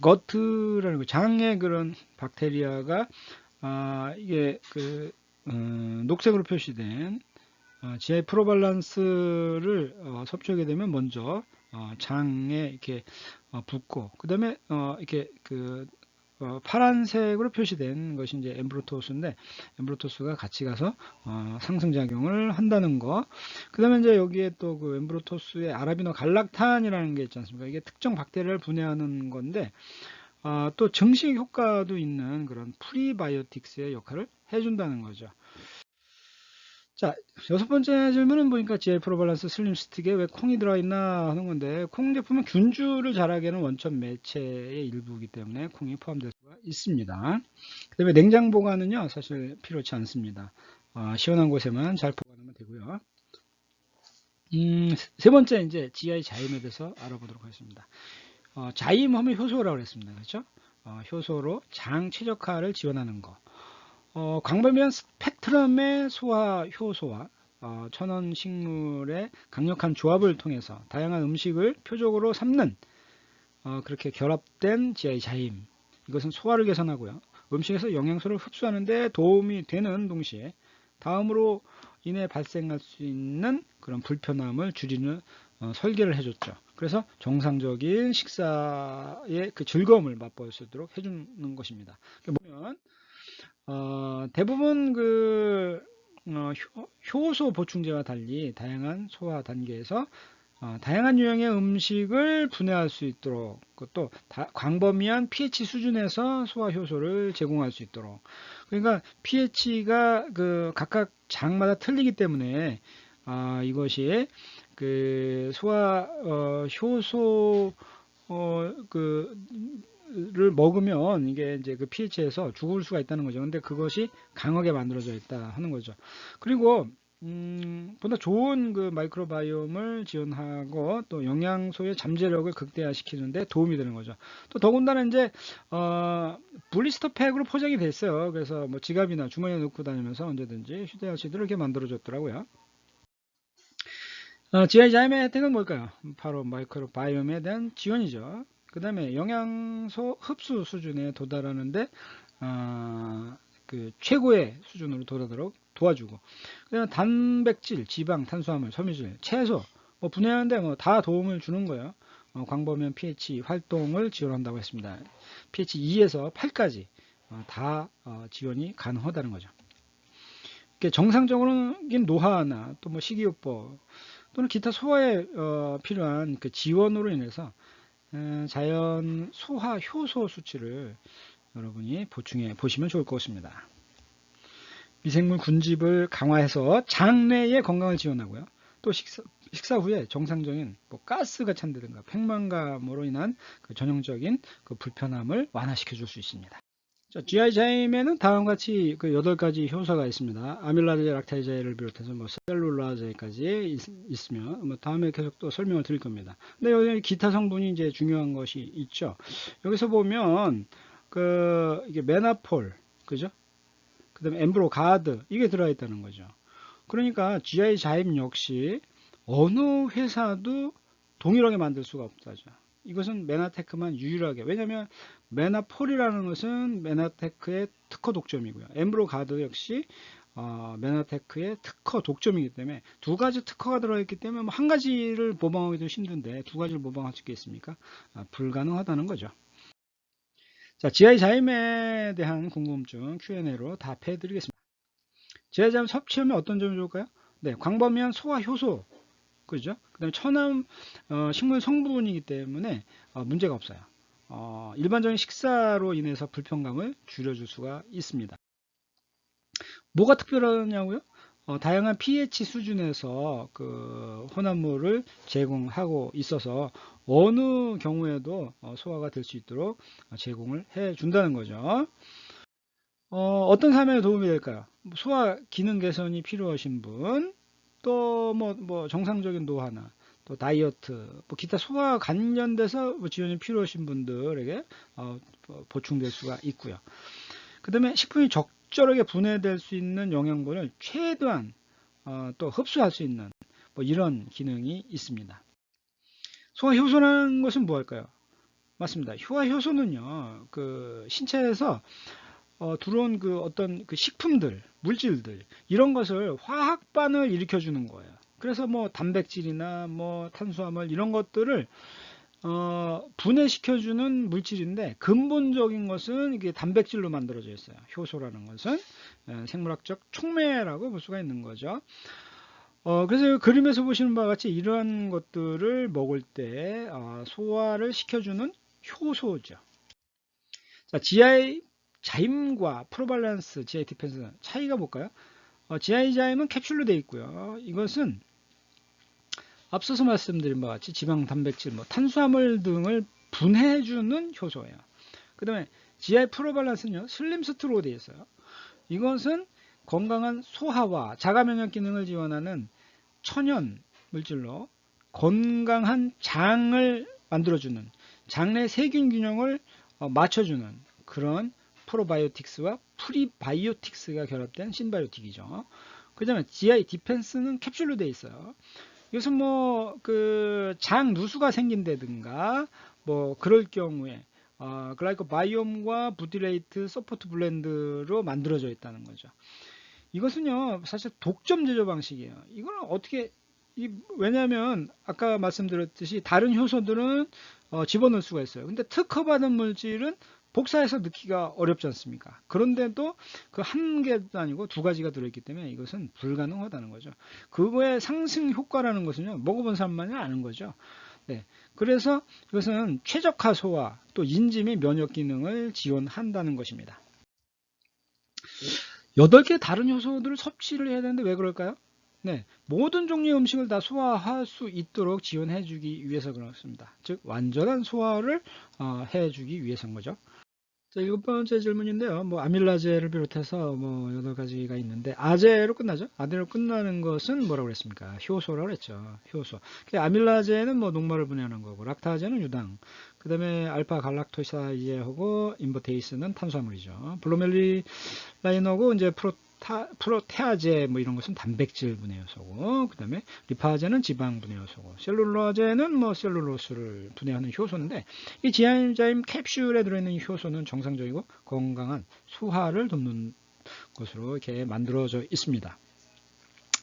거트라는 장의 그런 박테리아가, 이게 그, 녹색으로 표시된 GI 프로밸런스를 섭취하게 되면 먼저 장에 이렇게 붓고 그 다음에 이렇게 그 파란색으로 표시된 것이 이제 엠브로토스인데 엠브로토스가 같이 가서 상승작용을 한다는 거. 그 다음에 이제 여기에 또 그 엠브로토스의 아라비노 갈락탄이라는 게 있지 않습니까? 이게 특정 박테리아를 분해하는 건데 또 증식 효과도 있는 그런 프리바이오틱스의 역할을 해준다는 거죠. 자, 여섯 번째 질문은 보니까 GI 프로밸런스 슬림 스틱에 왜 콩이 들어있나 하는 건데, 콩 제품은 균주를 자라게 하는 원천 매체의 일부이기 때문에 콩이 포함될 수가 있습니다. 그 다음에 냉장 보관은요, 사실 필요치 않습니다. 시원한 곳에만 잘 보관하면 되고요. 세 번째, 이제 GI 자임에 대해서 알아보도록 하겠습니다. 자임하면 효소라고 그랬습니다. 그렇죠? 효소로 장 최적화를 지원하는 거. 광범위한 스펙트럼의 소화 효소와 천연 식물의 강력한 조합을 통해서 다양한 음식을 표적으로 삼는 그렇게 결합된 GI 자임. 이것은 소화를 개선하고요. 음식에서 영양소를 흡수하는 데 도움이 되는 동시에 다음으로 인해 발생할 수 있는 그런 불편함을 줄이는 설계를 해줬죠. 그래서 정상적인 식사의 그 즐거움을 맛볼 수 있도록 해주는 것입니다. 보면 대부분 그 효소 보충제와 달리 다양한 소화 단계에서 다양한 유형의 음식을 분해할 수 있도록 그것도 광범위한 pH 수준에서 소화 효소를 제공할 수 있도록 그러니까 pH가 그 각각 장마다 틀리기 때문에 이것이 그 소화 효소 를 먹으면 이게 이제 그 pH에서 죽을 수가 있다는 거죠. 근데 그것이 강하게 만들어져 있다 하는 거죠. 그리고 보다 좋은 그 마이크로바이옴을 지원하고 또 영양소의 잠재력을 극대화시키는데 도움이 되는 거죠. 또 더군다나 이제 블리스터 팩으로 포장이 됐어요. 그래서 뭐 지갑이나 주머니에 넣고 다니면서 언제든지 휴대할 수 있도록 이렇게 만들어줬더라고요. GI 자임의 혜택은 뭘까요? 바로 마이크로바이옴에 대한 지원이죠. 그 다음에 영양소 흡수 수준에 도달하는데 그 최고의 수준으로 도달하도록 도와주고, 그다음에 단백질, 지방, 탄수화물, 섬유질, 채소 뭐 분해하는데 뭐 다 도움을 주는 거예요. 광범위한 pH 활동을 지원한다고 했습니다. pH 2에서 8까지 다 지원이 가능하다는 거죠. 정상적인 노화나 또 뭐 식이요법 또는 기타 소화에 필요한 그 지원으로 인해서 자연 소화 효소 수치를 여러분이 보충해 보시면 좋을 것입니다. 미생물 군집을 강화해서 장내의 건강을 지원하고요. 또 식사 후에 정상적인 뭐 가스가 찬다든가 팽만감으로 인한 그 전형적인 그 불편함을 완화시켜 줄 수 있습니다. 자, GI 자임에는 다음과 같이 그 8가지 효소가 있습니다. 아밀라제, 락테이제를 비롯해서 뭐 셀룰라제까지 있으면 뭐 다음에 계속 또 설명을 드릴 겁니다. 근데 여기 기타 성분이 이제 중요한 것이 있죠. 여기서 보면 그 이게 메나폴, 그죠? 그다음에 엠브로가드 이게 들어가 있다는 거죠. 그러니까 GI 자임 역시 어느 회사도 동일하게 만들 수가 없다죠. 이것은 메나테크만 유일하게, 왜냐하면 메나폴이라는 것은 메나테크의 특허 독점이고요. 엠브로가드 역시 메나테크의 특허 독점이기 때문에 두 가지 특허가 들어있기 때문에 뭐 한 가지를 모방하기도 힘든데 두 가지를 모방할 수 있겠습니까? 불가능하다는 거죠. 자, GI 자임에 대한 궁금증 Q&A로 답해 드리겠습니다. GI 자임 섭취하면 어떤 점이 좋을까요? 네, 광범위한 소화 효소, 그죠? 그 다음에 천연 식물 성분이기 때문에 문제가 없어요. 일반적인 식사로 인해서 불편감을 줄여줄 수가 있습니다. 뭐가 특별하냐고요? 다양한 pH 수준에서 그 혼합물을 제공하고 있어서 어느 경우에도 소화가 될 수 있도록 제공을 해 준다는 거죠. 어떤 삶에 도움이 될까요? 소화 기능 개선이 필요하신 분, 또 뭐 정상적인 노화나 또 다이어트, 뭐 기타 소화 관련돼서 뭐 지원이 필요하신 분들에게 보충될 수가 있고요. 그 다음에 식품이 적절하게 분해될 수 있는 영양분을 최대한 또 흡수할 수 있는 뭐 이런 기능이 있습니다. 소화 효소라는 것은 뭐 할까요? 맞습니다. 소화 효소는요, 그 신체에서 들어온 그 어떤 그 식품들, 물질들 이런 것을 화학반을 일으켜주는 거예요. 그래서 뭐 단백질이나 뭐 탄수화물 이런 것들을 분해시켜주는 물질인데 근본적인 것은 이게 단백질로 만들어져 있어요. 효소라는 것은 생물학적 촉매라고 볼 수가 있는 거죠. 그래서 그림에서 보시는 바와 같이 이러한 것들을 먹을 때 소화를 시켜주는 효소죠. 자, GI 자임과 프로발란스 GI 디펜스 차이가 뭘까요? GI 자임은 캡슐로 되어 있고요. 이것은 앞서서 말씀드린 바와 같이 지방, 단백질, 뭐 탄수화물 등을 분해해주는 효소예요. 그 다음에 GI 프로발란스는요, 슬림스트로 되어 있어요. 이것은 건강한 소화와 자가 면역 기능을 지원하는 천연 물질로 건강한 장을 만들어주는, 장내 세균 균형을 맞춰주는 그런 프로바이오틱스와 프리바이오틱스가 결합된 신바이오틱이죠. 그 다음에 GI 디펜스는 캡슐로 되어 있어요. 이것은 뭐 그 장 누수가 생긴다든가 뭐 그럴 경우에 글라이코바이옴과 부티레이트 서포트 블렌드로 만들어져 있다는 거죠. 이것은요 사실 독점 제조 방식이에요. 이거는 어떻게 왜냐하면 아까 말씀드렸듯이 다른 효소들은 집어넣을 수가 있어요. 근데 특허받은 물질은 복사해서 넣기가 어렵지 않습니까? 그런데도 그 한 개도 아니고 두 가지가 들어있기 때문에 이것은 불가능하다는 거죠. 그거의 상승 효과라는 것은요, 먹어본 사람만이 아는 거죠. 네. 그래서 이것은 최적화 소화, 또 인지 및 면역 기능을 지원한다는 것입니다. 8개 다른 효소들을 섭취를 해야 되는데 왜 그럴까요? 네, 모든 종류의 음식을 다 소화할 수 있도록 지원해주기 위해서 그렇습니다. 즉 완전한 소화를 해주기 위해서인 거죠. 자, 7번째 질문인데요. 뭐 아밀라제를 비롯해서 뭐 8가지가 있는데 아제로 끝나죠. 아제로 끝나는 것은 뭐라고 그랬습니까? 효소라고 그랬죠. 효소. 아밀라제는 뭐 녹말을 분해하는 거고, 락타제는 유당. 그다음에 알파 갈락토사이제하고 인버테이스는 탄수화물이죠. 블로멜리라인하고 이제 프로테아제 뭐 이런 것은 단백질 분해 요소고, 그다음에 리파제는 지방 분해 요소고, 셀룰로제는 뭐 셀룰로스를 분해하는 효소인데, 이 지안자임 캡슐에 들어있는 이 효소는 정상적이고 건강한 소화를 돕는 것으로 이렇게 만들어져 있습니다.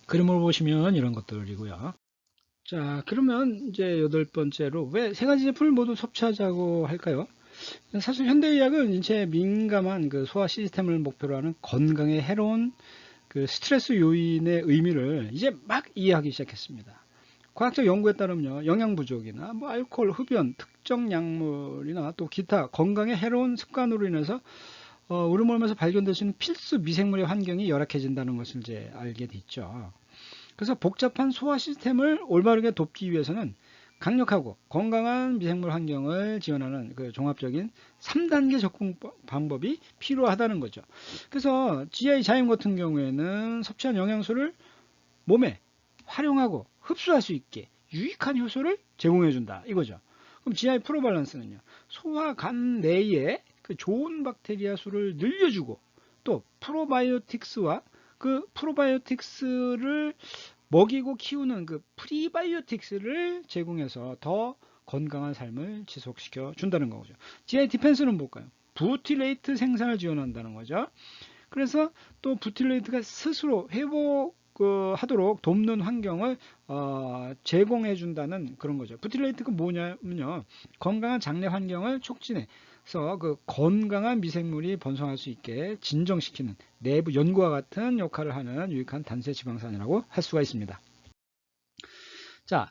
그림을 보시면 이런 것들이고요. 자, 그러면 이제 8번째로 왜 3가지 제품을 모두 섭취하자고 할까요? 사실 현대의학은 인체에 민감한 그 소화 시스템을 목표로 하는 건강에 해로운 그 스트레스 요인의 의미를 이제 막 이해하기 시작했습니다. 과학적 연구에 따르면요, 영양 부족이나 뭐 알코올, 흡연, 특정 약물이나 또 기타 건강에 해로운 습관으로 인해서 우리 몸에서 발견될 수 있는 필수 미생물의 환경이 열악해진다는 것을 이제 알게 됐죠. 그래서 복잡한 소화 시스템을 올바르게 돕기 위해서는 강력하고 건강한 미생물 환경을 지원하는 그 종합적인 3단계 접근 방법이 필요하다는 거죠. 그래서 GI 자임 같은 경우에는 섭취한 영양소를 몸에 활용하고 흡수할 수 있게 유익한 효소를 제공해 준다 이거죠. 그럼 GI 프로밸런스는요, 소화 간 내에 그 좋은 박테리아 수를 늘려주고, 또 프로바이오틱스와 그 프로바이오틱스를 먹이고 키우는 그 프리바이오틱스를 제공해서 더 건강한 삶을 지속시켜 준다는 거죠. GI 디펜스는 뭘까요? 부틸레이트 생산을 지원한다는 거죠. 그래서 또 부틸레이트가 스스로 회복하도록 돕는 환경을 제공해 준다는 그런 거죠. 부틸레이트가 뭐냐면요, 건강한 장내 환경을 촉진해서 그 건강한 미생물이 번성할 수 있게 진정시키는 내부 연구와 같은 역할을 하는 유익한 단세 지방산이라고 할 수가 있습니다. 자,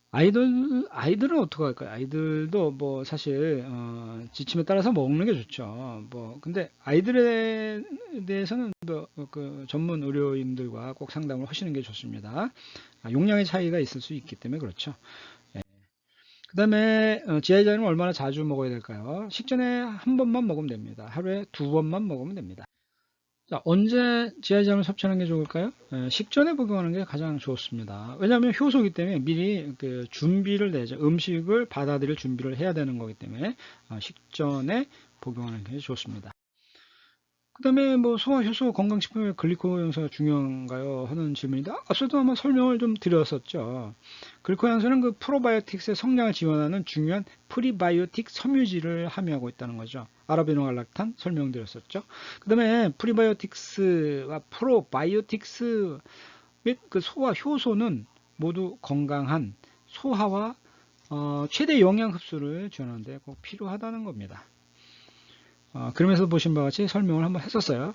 아이들은 어떻게 할까요? 아이들도 뭐 사실 지침에 따라서 먹는 게 좋죠. 뭐 근데 아이들에 대해서는 뭐그 전문 의료인들과 꼭 상담을 하시는 게 좋습니다. 용량의 차이가 있을 수 있기 때문에 그렇죠. 예. 그다음에 지하자는 얼마나 자주 먹어야 될까요? 식전에 한 번만 먹으면 됩니다. 하루에 2번만 먹으면 됩니다. 자, 언제 지하자를 섭취하는 게 좋을까요? 식전에 복용하는 게 가장 좋습니다. 왜냐하면 효소이기 때문에 미리 그 준비를 내죠. 음식을 받아들일 준비를 해야 되는 거기 때문에 식전에 복용하는 게 좋습니다. 그 다음에 뭐 소화 효소 건강식품의 글리코 연소가 중요한가요? 하는 질문인데, 앞서도 아마 설명을 좀 드렸었죠. 글리코 연소는 그 프로바이오틱스의 성장을 지원하는 중요한 프리바이오틱 섬유질을 함유하고 있다는 거죠. 아라비노갈락탄 설명드렸었죠. 그 다음에 프리바이오틱스와 프로바이오틱스 및 그 소화 효소는 모두 건강한 소화와 최대 영양 흡수를 지원하는데 꼭 필요하다는 겁니다. 그러면서 보신 바와 같이 설명을 한번 했었어요.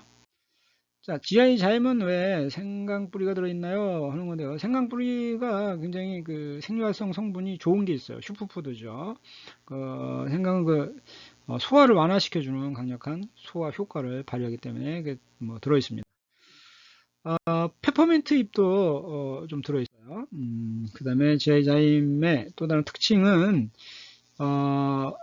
자, GI 자임은 왜 생강뿌리가 들어있나요? 하는 건데요. 생강뿌리가 굉장히 그 생리활성 성분이 좋은 게 있어요. 슈퍼푸드죠. 생강은 소화를 완화시켜주는 강력한 소화 효과를 발휘하기 때문에 뭐 들어있습니다. 페퍼민트 잎도 좀 들어있어요. 그 다음에 GI 자임의 또 다른 특징은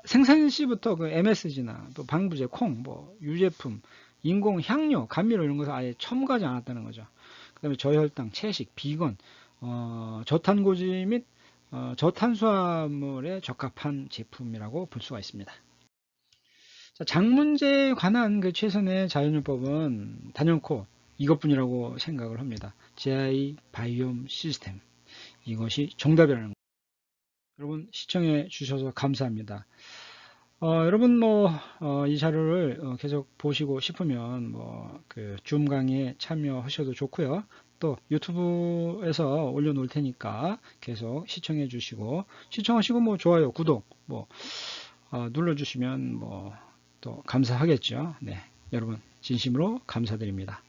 생산시부터 그 MSG나 또 방부제, 콩, 뭐 유제품, 인공 향료, 감미료 이런 것을 아예 첨가하지 않았다는 거죠. 그다음에 저혈당, 채식, 비건, 저탄고지 및 저탄수화물에 적합한 제품이라고 볼 수가 있습니다. 자, 장 문제에 관한 그 최선의 자연요법은 단연코 이것뿐이라고 생각을 합니다. GI 바이옴 시스템, 이것이 정답이라는 거죠. 여러분 시청해 주셔서 감사합니다. 여러분 이 자료를 계속 보시고 싶으면 그 줌 강의에 참여하셔도 좋고요. 또 유튜브에서 올려놓을 테니까 계속 시청해 주시고, 시청하시고 좋아요, 구독 눌러주시면 또 감사하겠죠. 네, 여러분 진심으로 감사드립니다.